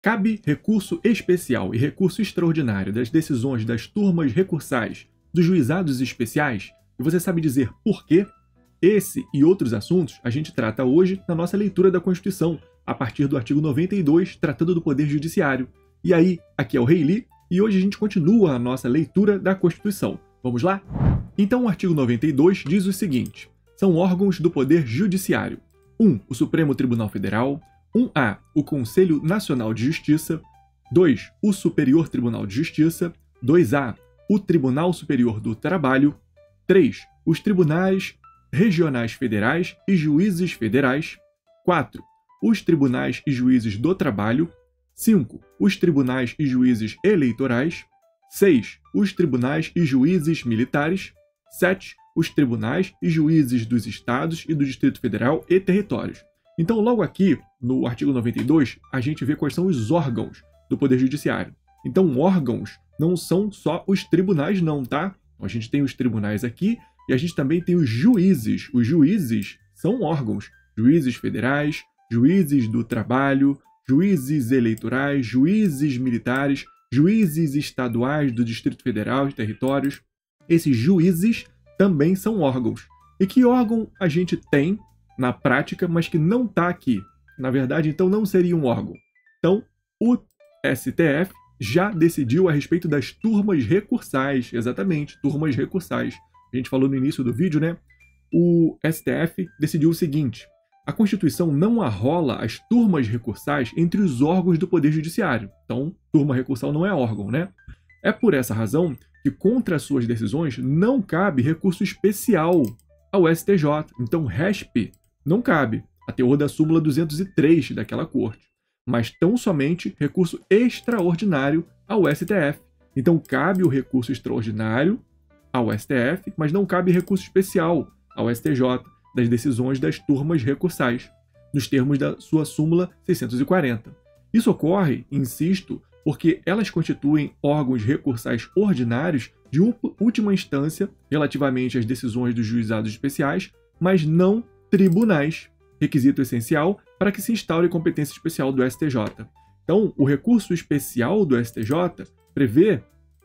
Cabe recurso especial e recurso extraordinário das decisões das turmas recursais dos juizados especiais? E você sabe dizer por quê? Esse e outros assuntos a gente trata hoje na nossa leitura da Constituição, a partir do artigo 92, tratando do Poder Judiciário. E aí, aqui é o Rei Li, e hoje a gente continua a nossa leitura da Constituição. Vamos lá? Então o artigo 92 diz o seguinte: são órgãos do Poder Judiciário. 1. O Supremo Tribunal Federal. 1A. O Conselho Nacional de Justiça. 2. O Superior Tribunal de Justiça. 2A. O Tribunal Superior do Trabalho. 3. Os Tribunais Regionais Federais e Juízes Federais. 4. Os Tribunais e Juízes do Trabalho. 5. Os Tribunais e Juízes Eleitorais. 6. Os Tribunais e Juízes Militares. 7. Os Tribunais e Juízes dos Estados e do Distrito Federal e Territórios. Então, logo aqui, no artigo 92, a gente vê quais são os órgãos do Poder Judiciário. Então, órgãos não são só os tribunais não, tá? A gente tem os tribunais aqui e a gente também tem os juízes. Os juízes são órgãos. Juízes federais, juízes do trabalho, juízes eleitorais, juízes militares, juízes estaduais do Distrito Federal e Territórios. Esses juízes também são órgãos. E que órgão a gente tem na prática, mas que não está aqui? Na verdade, então, não seria um órgão. Então, o STF já decidiu a respeito das turmas recursais. Exatamente, turmas recursais. A gente falou no início do vídeo, né? O STF decidiu o seguinte: a Constituição não arrola as turmas recursais entre os órgãos do Poder Judiciário. Então, turma recursal não é órgão, né? É por essa razão que contra as suas decisões não cabe recurso especial ao STJ. Então, RESP não cabe, a teor da súmula 203 daquela corte, mas tão somente recurso extraordinário ao STF. Então, cabe o recurso extraordinário ao STF, mas não cabe recurso especial ao STJ das decisões das turmas recursais, nos termos da sua súmula 640. Isso ocorre, insisto, porque elas constituem órgãos recursais ordinários de última instância relativamente às decisões dos juizados especiais, mas não tribunais, requisito essencial para que se instaure competência especial do STJ. Então, o recurso especial do STJ prevê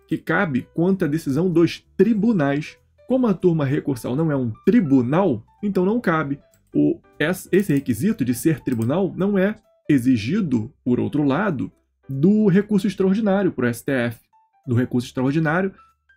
que cabe quanto à decisão dos tribunais. Como a turma recursal não é um tribunal, então não cabe. Esse requisito de ser tribunal não é exigido, por outro lado, do recurso extraordinário para o STF. No recurso extraordinário,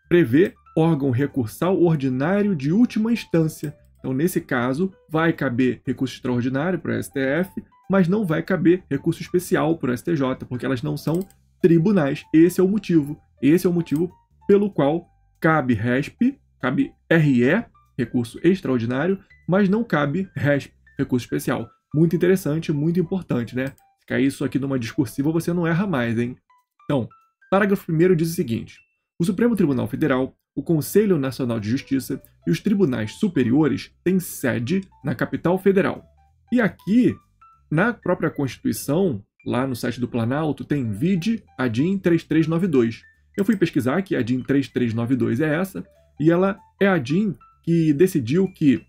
prevê órgão recursal ordinário de última instância. Então, nesse caso, vai caber recurso extraordinário para o STF, mas não vai caber recurso especial para o STJ, porque elas não são tribunais. Esse é o motivo. Esse é o motivo pelo qual cabe RESP, cabe RE, recurso extraordinário, mas não cabe RESP, recurso especial. Muito interessante, muito importante, né? Se cair isso aqui numa discursiva, você não erra mais, hein? Então, parágrafo 1º diz o seguinte: o Supremo Tribunal Federal, o Conselho Nacional de Justiça e os tribunais superiores têm sede na capital federal. E aqui, na própria Constituição, lá no site do Planalto, tem vide a DIN 3392. Eu fui pesquisar que a DIN 3392 é essa, e ela é a DIN que decidiu que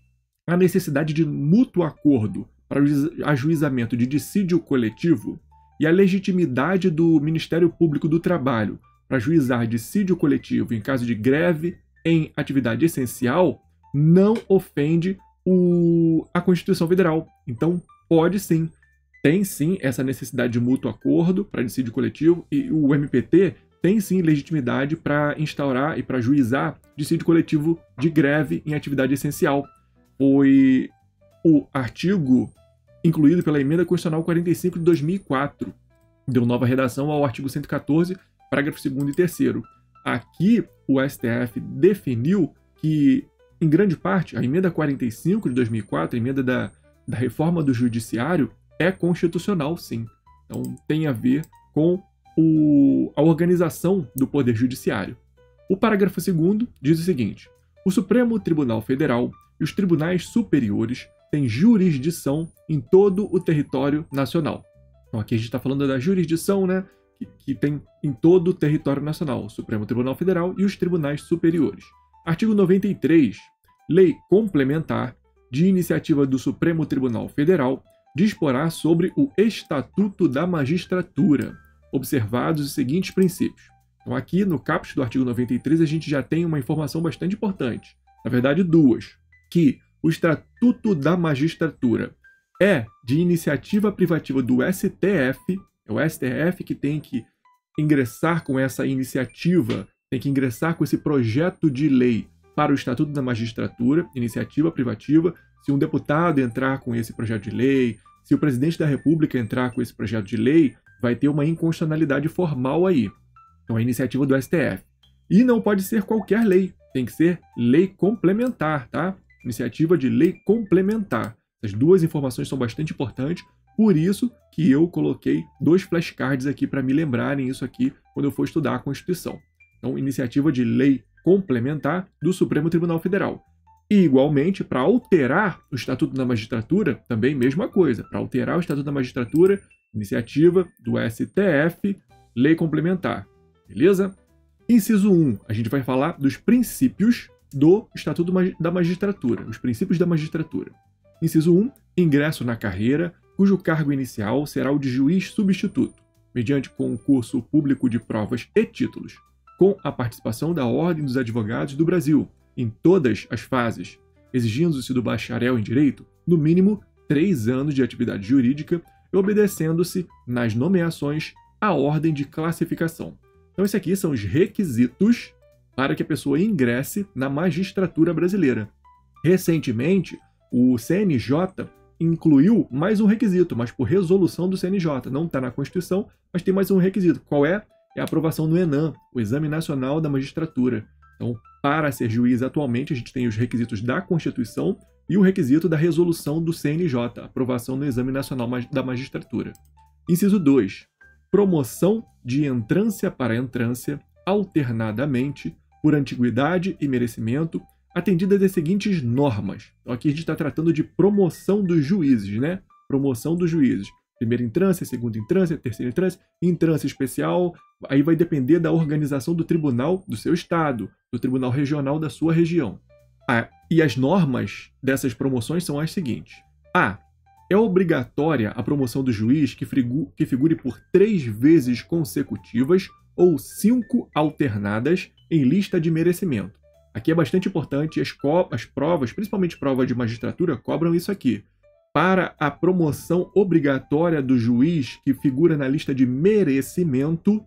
a necessidade de mútuo acordo para o ajuizamento de dissídio coletivo e a legitimidade do Ministério Público do Trabalho para ajuizar dissídio coletivo em caso de greve em atividade essencial não ofende a Constituição Federal. Então, pode sim, tem sim essa necessidade de mútuo acordo para dissídio coletivo e o MPT tem sim legitimidade para instaurar e para ajuizar dissídio coletivo de greve em atividade essencial. Foi o artigo incluído pela Emenda Constitucional 45 de 2004. Deu nova redação ao artigo 114, parágrafo 2º e 3º. Aqui, o STF definiu que, em grande parte, a Emenda 45 de 2004, a emenda da reforma do Judiciário, é constitucional, sim. Então, tem a ver com a organização do Poder Judiciário. O parágrafo 2º diz o seguinte: o Supremo Tribunal Federal e os tribunais superiores têm jurisdição em todo o território nacional. Então, aqui a gente está falando da jurisdição, né, que tem em todo o território nacional, o Supremo Tribunal Federal e os tribunais superiores. Artigo 93. Lei complementar de iniciativa do Supremo Tribunal Federal disporá sobre o Estatuto da Magistratura, observados os seguintes princípios. Então, aqui no caput do artigo 93, a gente já tem uma informação bastante importante. Na verdade, duas. Que o Estatuto da Magistratura é de iniciativa privativa do STF, é o STF que tem que ingressar com essa iniciativa, tem que ingressar com esse projeto de lei para o Estatuto da Magistratura, iniciativa privativa. Se um deputado entrar com esse projeto de lei, se o presidente da República entrar com esse projeto de lei, vai ter uma inconstitucionalidade formal aí. Então, é a iniciativa do STF. E não pode ser qualquer lei, tem que ser lei complementar, tá? Iniciativa de lei complementar. As duas informações são bastante importantes, por isso que eu coloquei 2 flashcards aqui para me lembrarem isso aqui quando eu for estudar a Constituição. Então, iniciativa de lei complementar do Supremo Tribunal Federal. E, igualmente, para alterar o Estatuto da Magistratura, também mesma coisa. Para alterar o Estatuto da Magistratura, iniciativa do STF, lei complementar. Beleza? Inciso 1, a gente vai falar dos princípios do Estatuto da Magistratura, os princípios da magistratura. Inciso 1, ingresso na carreira, cujo cargo inicial será o de juiz substituto, mediante concurso público de provas e títulos, com a participação da Ordem dos Advogados do Brasil, em todas as fases, exigindo-se do bacharel em Direito, no mínimo 3 anos de atividade jurídica e obedecendo-se, nas nomeações, à ordem de classificação. Então, esses aqui são os requisitos para que a pessoa ingresse na magistratura brasileira. Recentemente, o CNJ incluiu mais um requisito, mas por resolução do CNJ. Não está na Constituição, mas tem mais um requisito. Qual é? É a aprovação no ENAM, o Exame Nacional da Magistratura. Então, para ser juiz atualmente, a gente tem os requisitos da Constituição e o requisito da resolução do CNJ, aprovação no Exame Nacional da Magistratura. Inciso 2. Promoção de entrância para entrância, alternadamente, por antiguidade e merecimento, atendidas as seguintes normas. Então, aqui a gente está tratando de promoção dos juízes, né? Promoção dos juízes. Primeira entrância, segunda entrância, terceira entrância, entrância especial. Aí vai depender da organização do tribunal do seu estado, do tribunal regional da sua região. E as normas dessas promoções são as seguintes. A. É obrigatória a promoção do juiz que figure por 3 vezes consecutivas ou 5 alternadas em lista de merecimento. Aqui é bastante importante, as provas, principalmente prova de magistratura, cobram isso aqui. Para a promoção obrigatória do juiz que figura na lista de merecimento,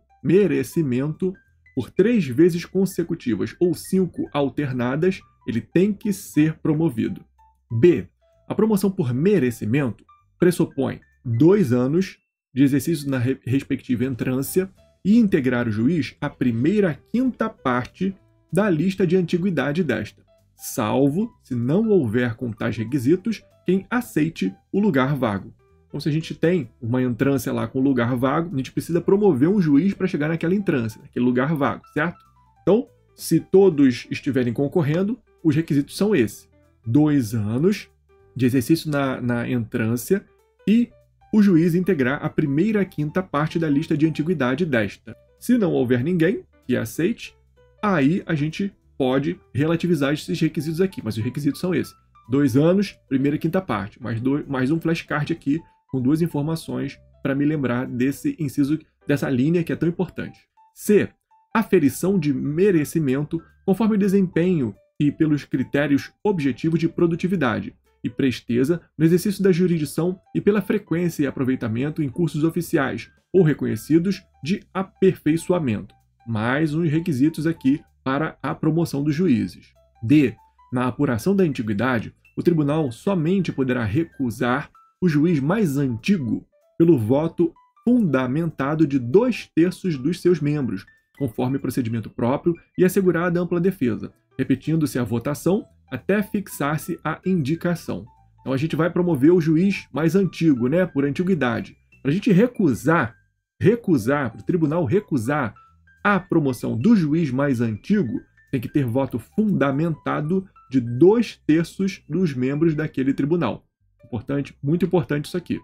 por 3 vezes consecutivas ou 5 alternadas, ele tem que ser promovido. B. A promoção por merecimento pressupõe 2 anos de exercício na respectiva entrância e integrar o juiz à primeira quinta parte da lista de antiguidade desta, salvo se não houver com tais requisitos quem aceite o lugar vago. Então, se a gente tem uma entrância lá com lugar vago, a gente precisa promover um juiz para chegar naquela entrância, naquele lugar vago, certo? Então, se todos estiverem concorrendo, os requisitos são esses. 2 anos de exercício na entrância e o juiz integrar a primeira quinta parte da lista de antiguidade desta. Se não houver ninguém que aceite, aí a gente pode relativizar esses requisitos aqui, mas os requisitos são esses. 2 anos, primeira e quinta parte, mais um flashcard aqui com 2 informações para me lembrar desse inciso, dessa linha que é tão importante. C. Aferição de merecimento conforme o desempenho e pelos critérios objetivos de produtividade e presteza no exercício da jurisdição e pela frequência e aproveitamento em cursos oficiais ou reconhecidos de aperfeiçoamento. Mais uns requisitos aqui para a promoção dos juízes. D. Na apuração da antiguidade, o tribunal somente poderá recusar o juiz mais antigo pelo voto fundamentado de 2/3 dos seus membros, conforme procedimento próprio e assegurada ampla defesa, repetindo-se a votação até fixar-se a indicação. Então a gente vai promover o juiz mais antigo, né, por antiguidade. Para a gente recusar, para o tribunal recusar a promoção do juiz mais antigo, tem que ter voto fundamentado de 2/3 dos membros daquele tribunal. Importante, muito importante isso aqui.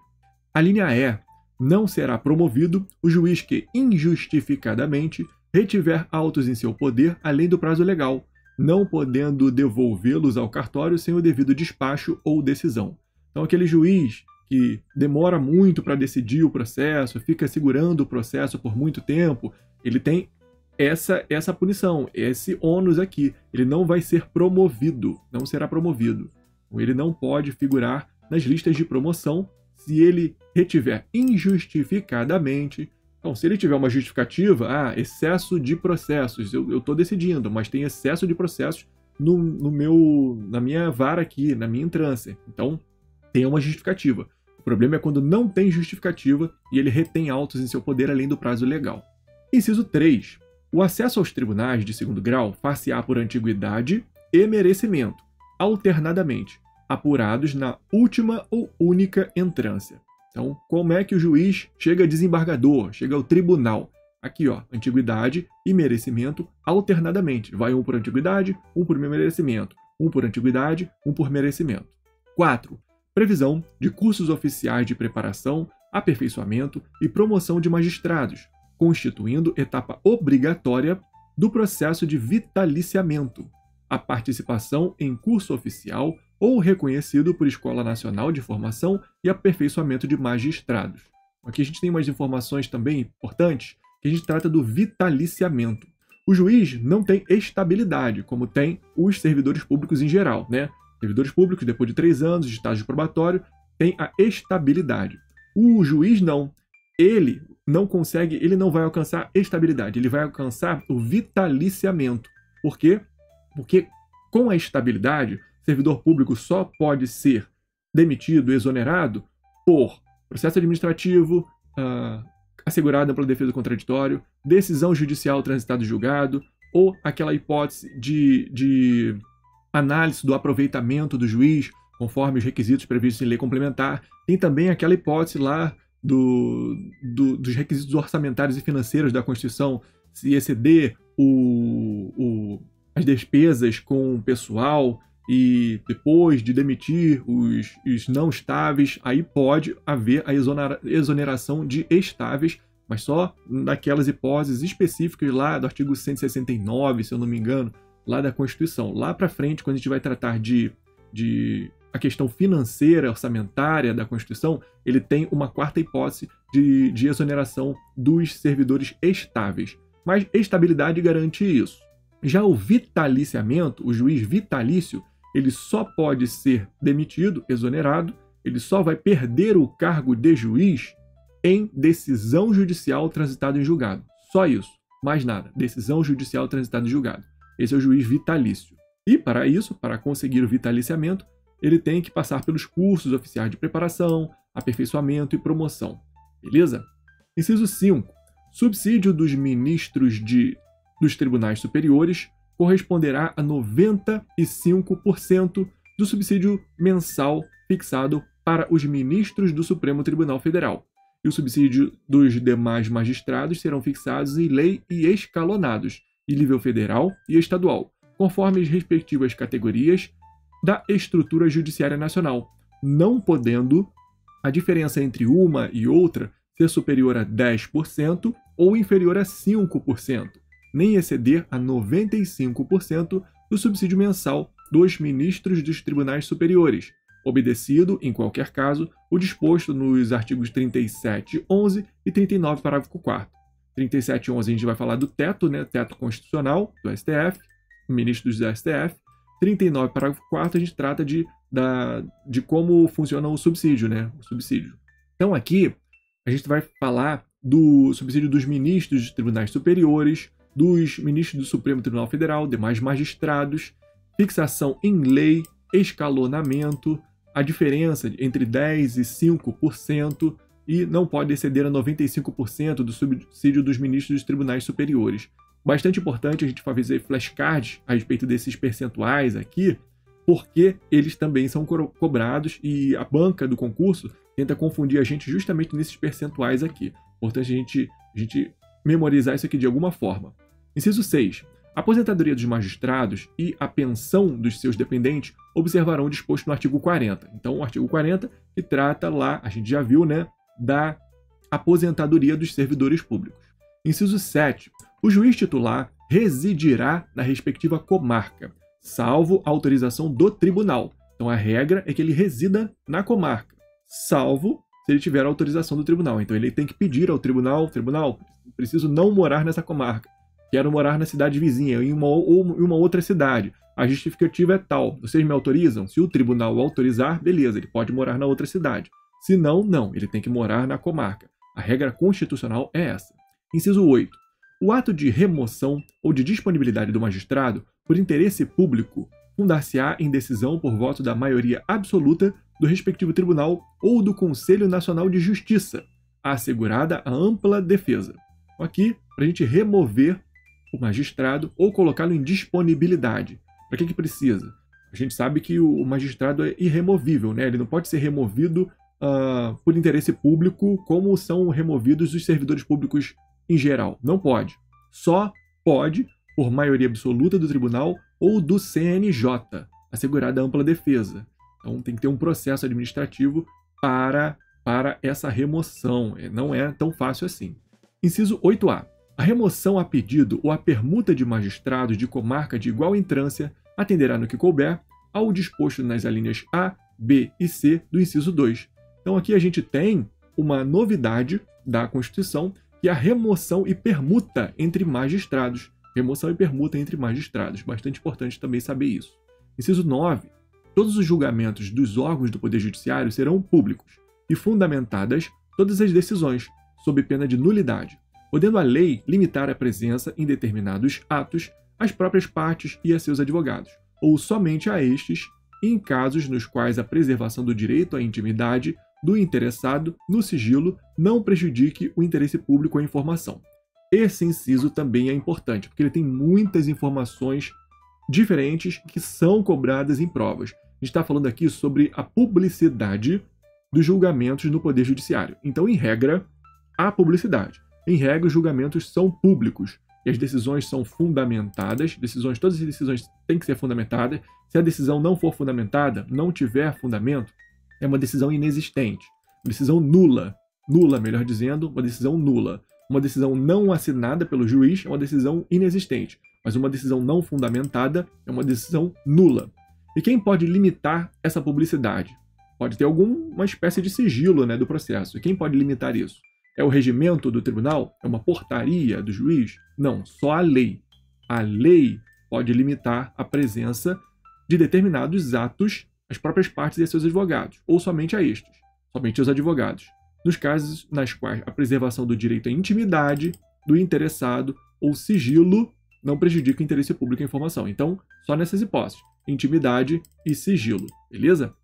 A linha E. Não será promovido o juiz que injustificadamente retiver autos em seu poder além do prazo legal, não podendo devolvê-los ao cartório sem o devido despacho ou decisão. Então, aquele juiz que demora muito para decidir o processo, fica segurando o processo por muito tempo, ele tem essa punição, esse ônus aqui. Ele não vai ser promovido, não será promovido. Ele não pode figurar nas listas de promoção se ele retiver injustificadamente. Então, se ele tiver uma justificativa, excesso de processos, eu estou decidindo, mas tem excesso de processos na minha vara aqui, na minha entrância. Então, tem uma justificativa. O problema é quando não tem justificativa e ele retém autos em seu poder além do prazo legal. Inciso 3. O acesso aos tribunais de segundo grau far-se-á por antiguidade e merecimento, alternadamente, apurados na última ou única entrância. Então, como é que o juiz chega a desembargador, chega ao tribunal? Aqui, ó, antiguidade e merecimento alternadamente. Vai um por antiguidade, um por merecimento. Um por antiguidade, um por merecimento. 4. Previsão de cursos oficiais de preparação, aperfeiçoamento e promoção de magistrados, constituindo etapa obrigatória do processo de vitaliciamento, a participação em curso oficial ou reconhecido por Escola Nacional de Formação e Aperfeiçoamento de Magistrados. Aqui a gente tem umas informações também importantes, que a gente trata do vitaliciamento. O juiz não tem estabilidade, como tem os servidores públicos em geral, né? Servidores públicos, depois de 3 anos de estágio probatório, tem a estabilidade. O juiz não. Ele não vai alcançar estabilidade, ele vai alcançar o vitaliciamento. Por quê? Porque com a estabilidade, o servidor público só pode ser demitido, exonerado, por processo administrativo, assegurado pela defesa do contraditório, decisão judicial transitada em julgado, ou aquela hipótese de análise do aproveitamento do juiz, conforme os requisitos previstos em lei complementar. Tem também aquela hipótese lá dos requisitos orçamentários e financeiros da Constituição, se exceder as despesas com o pessoal e depois de demitir os não estáveis, aí pode haver a exoneração de estáveis, mas só naquelas hipóteses específicas lá do artigo 169, se eu não me engano, lá da Constituição. Lá para frente, quando a gente vai tratar de a questão financeira, orçamentária da Constituição, ele tem uma quarta hipótese de exoneração dos servidores estáveis. Mas estabilidade garante isso. Já o vitaliciamento, o juiz vitalício, ele só pode ser demitido, exonerado, ele só vai perder o cargo de juiz em decisão judicial transitada em julgado. Só isso, mais nada. Decisão judicial transitada em julgado. Esse é o juiz vitalício. E para isso, para conseguir o vitaliciamento, ele tem que passar pelos cursos oficiais de preparação, aperfeiçoamento e promoção. Beleza? Inciso 5. Subsídio dos ministros dos tribunais superiores corresponderá a 95% do subsídio mensal fixado para os ministros do Supremo Tribunal Federal. E o subsídio dos demais magistrados serão fixados em lei e escalonados, em nível federal e estadual, conforme as respectivas categorias da estrutura judiciária nacional, não podendo a diferença entre uma e outra ser superior a 10% ou inferior a 5%, nem exceder a 95% do subsídio mensal dos ministros dos tribunais superiores, obedecido, em qualquer caso, o disposto nos artigos 37.11 e 39, parágrafo 4º. 37.11 a gente vai falar do teto, né? Teto constitucional do STF, ministros do STF. 39, parágrafo 4º, a gente trata de como funciona o subsídio, né? O subsídio. Então aqui a gente vai falar do subsídio dos ministros dos tribunais superiores, dos ministros do Supremo Tribunal Federal, demais magistrados, fixação em lei, escalonamento, a diferença entre 10% e 5%, e não pode exceder a 95% do subsídio dos ministros dos tribunais superiores. Bastante importante a gente fazer flashcards a respeito desses percentuais aqui, porque eles também são cobrados e a banca do concurso tenta confundir a gente justamente nesses percentuais aqui. Importante a gente memorizar isso aqui de alguma forma. Inciso 6. A aposentadoria dos magistrados e a pensão dos seus dependentes observarão o disposto no artigo 40. Então, o artigo 40 que trata lá, a gente já viu, né, da aposentadoria dos servidores públicos. Inciso 7. O juiz titular residirá na respectiva comarca, salvo autorização do tribunal. Então, a regra é que ele resida na comarca, salvo se ele tiver autorização do tribunal. Então ele tem que pedir ao tribunal, preciso não morar nessa comarca, quero morar na cidade vizinha, em uma outra cidade. A justificativa é tal, vocês me autorizam? Se o tribunal autorizar, beleza, ele pode morar na outra cidade. Se não, não, ele tem que morar na comarca. A regra constitucional é essa. Inciso 8. O ato de remoção ou de disponibilidade do magistrado por interesse público fundar-se-á em decisão por voto da maioria absoluta do respectivo tribunal ou do Conselho Nacional de Justiça, assegurada a ampla defesa. Aqui, para a gente remover o magistrado ou colocá-lo em disponibilidade. Para que precisa? A gente sabe que o magistrado é irremovível, né? Ele não pode ser removido por interesse público como são removidos os servidores públicos em geral. Não pode. Só pode por maioria absoluta do tribunal ou do CNJ, assegurada a ampla defesa. Então tem que ter um processo administrativo para essa remoção. Não é tão fácil assim. Inciso 8A. A remoção a pedido ou a permuta de magistrados de comarca de igual entrância atenderá no que couber ao disposto nas alíneas A, B e C do inciso 2. Então aqui a gente tem uma novidade da Constituição, que é a remoção e permuta entre magistrados. Remoção e permuta entre magistrados. Bastante importante também saber isso. Inciso 9. Todos os julgamentos dos órgãos do Poder Judiciário serão públicos e fundamentadas todas as decisões, sob pena de nulidade, podendo a lei limitar a presença em determinados atos às próprias partes e a seus advogados, ou somente a estes, em casos nos quais a preservação do direito à intimidade do interessado no sigilo não prejudique o interesse público à informação. Esse inciso também é importante, porque ele tem muitas informações diferentes que são cobradas em provas. A gente está falando aqui sobre a publicidade dos julgamentos no Poder Judiciário. Então, em regra, há publicidade. Em regra, os julgamentos são públicos e as decisões são fundamentadas. Todas as decisões têm que ser fundamentadas. Se a decisão não for fundamentada, não tiver fundamento, é uma decisão inexistente. Uma decisão nula. Nula, melhor dizendo, uma decisão nula. Uma decisão não assinada pelo juiz é uma decisão inexistente. Mas uma decisão não fundamentada é uma decisão nula. E quem pode limitar essa publicidade? Pode ter alguma espécie de sigilo, né, do processo. E quem pode limitar isso? É o regimento do tribunal? É uma portaria do juiz? Não, só a lei. A lei pode limitar a presença de determinados atos às próprias partes e a seus advogados, ou somente a estes, somente aos advogados, nos casos nas quais a preservação do direito à intimidade do interessado ou sigilo não prejudica o interesse público à informação. Então, só nessas hipóteses, intimidade e sigilo, beleza?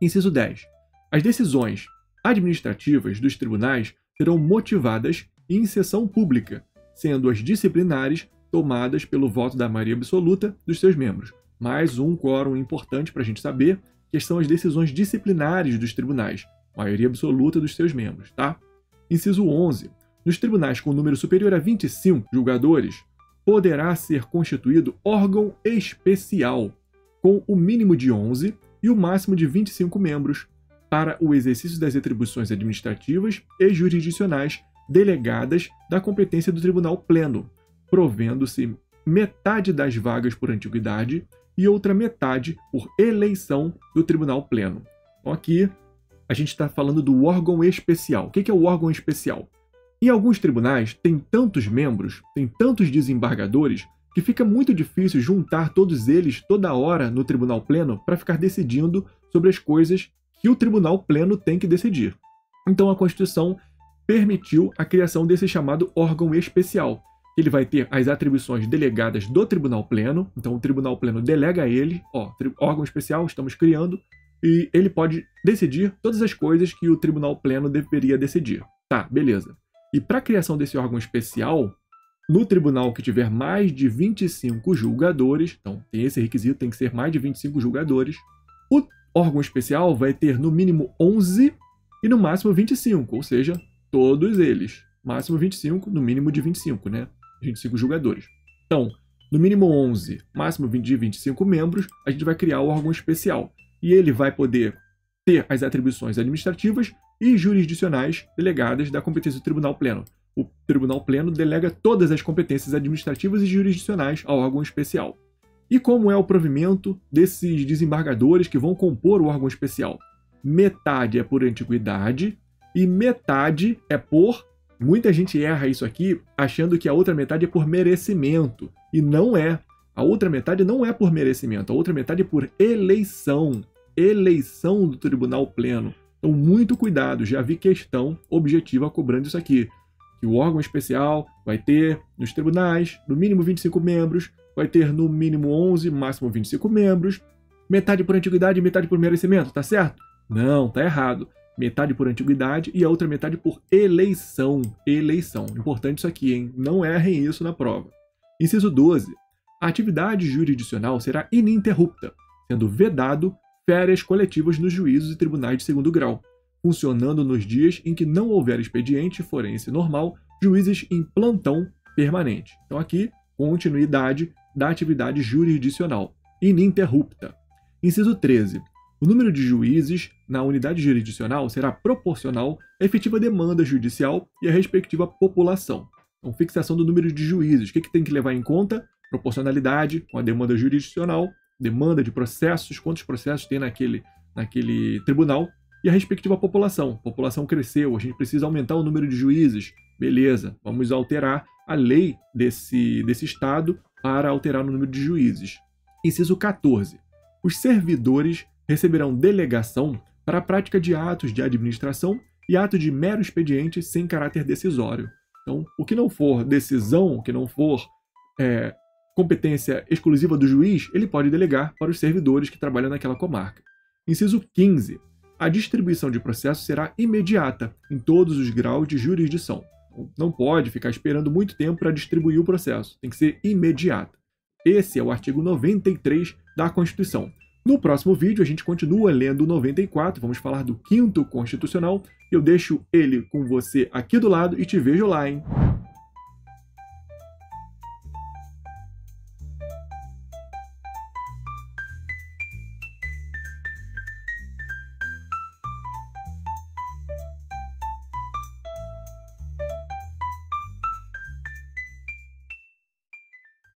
Inciso 10. As decisões administrativas dos tribunais serão motivadas em sessão pública, sendo as disciplinares tomadas pelo voto da maioria absoluta dos seus membros. Mais um quórum importante para a gente saber, que são as decisões disciplinares dos tribunais, maioria absoluta dos seus membros, tá? Inciso 11. Nos tribunais com número superior a 25 julgadores, poderá ser constituído órgão especial, com o mínimo de 11 e o máximo de 25 membros, para o exercício das atribuições administrativas e jurisdicionais delegadas da competência do Tribunal Pleno, provendo-se metade das vagas por antiguidade e outra metade por eleição do Tribunal Pleno. Então aqui a gente está falando do órgão especial. O que é o órgão especial? Em alguns tribunais tem tantos membros, tem tantos desembargadores, que fica muito difícil juntar todos eles toda hora no Tribunal Pleno para ficar decidindo sobre as coisas que o Tribunal Pleno tem que decidir. Então a Constituição permitiu a criação desse chamado órgão especial. Ele vai ter as atribuições delegadas do Tribunal Pleno, então o Tribunal Pleno delega a ele, órgão especial, estamos criando, e ele pode decidir todas as coisas que o Tribunal Pleno deveria decidir. Tá, beleza. E para a criação desse órgão especial, no tribunal que tiver mais de 25 julgadores, então tem esse requisito, tem que ser mais de 25 julgadores, o órgão especial vai ter no mínimo 11 e no máximo 25, ou seja, todos eles. Máximo 25, no mínimo de 25, né? 25 julgadores. Então, no mínimo 11, máximo de 25 membros, a gente vai criar o órgão especial. E ele vai poder ter as atribuições administrativas e jurisdicionais delegadas da competência do Tribunal Pleno. O Tribunal Pleno delega todas as competências administrativas e jurisdicionais ao órgão especial. E como é o provimento desses desembargadores que vão compor o órgão especial? metade é por antiguidade e metade é por... Muita gente erra isso aqui achando que a outra metade é por merecimento. E não é. A outra metade não é por merecimento. A outra metade é por eleição. Eleição do Tribunal Pleno. Então, muito cuidado. Já vi questão objetiva cobrando isso aqui. Que o órgão especial vai ter, nos tribunais, no mínimo 25 membros, vai ter no mínimo 11, máximo 25 membros. Metade por antiguidade e metade por merecimento, tá certo? Não, tá errado. Metade por antiguidade e a outra metade por eleição. Eleição. Importante isso aqui, hein? Não errem isso na prova. Inciso 12. A atividade jurisdicional será ininterrupta, sendo vedado férias coletivas nos juízos e tribunais de segundo grau, funcionando nos dias em que não houver expediente forense normal, juízes em plantão permanente. Então aqui, continuidade da atividade jurisdicional, ininterrupta. Inciso 13. O número de juízes na unidade jurisdicional será proporcional à efetiva demanda judicial e à respectiva população. Então, fixação do número de juízes. O que tem que levar em conta? Proporcionalidade com a demanda jurisdicional, demanda de processos, quantos processos tem naquele tribunal, e a respectiva população. A população cresceu, a gente precisa aumentar o número de juízes. Beleza, vamos alterar a lei desse estado para alterar o número de juízes. Inciso 14. Os servidores receberão delegação para a prática de atos de administração e atos de mero expediente sem caráter decisório. Então, o que não for decisão, o que não for competência exclusiva do juiz, ele pode delegar para os servidores que trabalham naquela comarca. Inciso 15. A distribuição de processo será imediata em todos os graus de jurisdição. Não pode ficar esperando muito tempo para distribuir o processo, tem que ser imediata. Esse é o artigo 93 da Constituição. No próximo vídeo, a gente continua lendo o 94, vamos falar do 5º Constitucional. Eu deixo ele com você aqui do lado e te vejo lá, hein?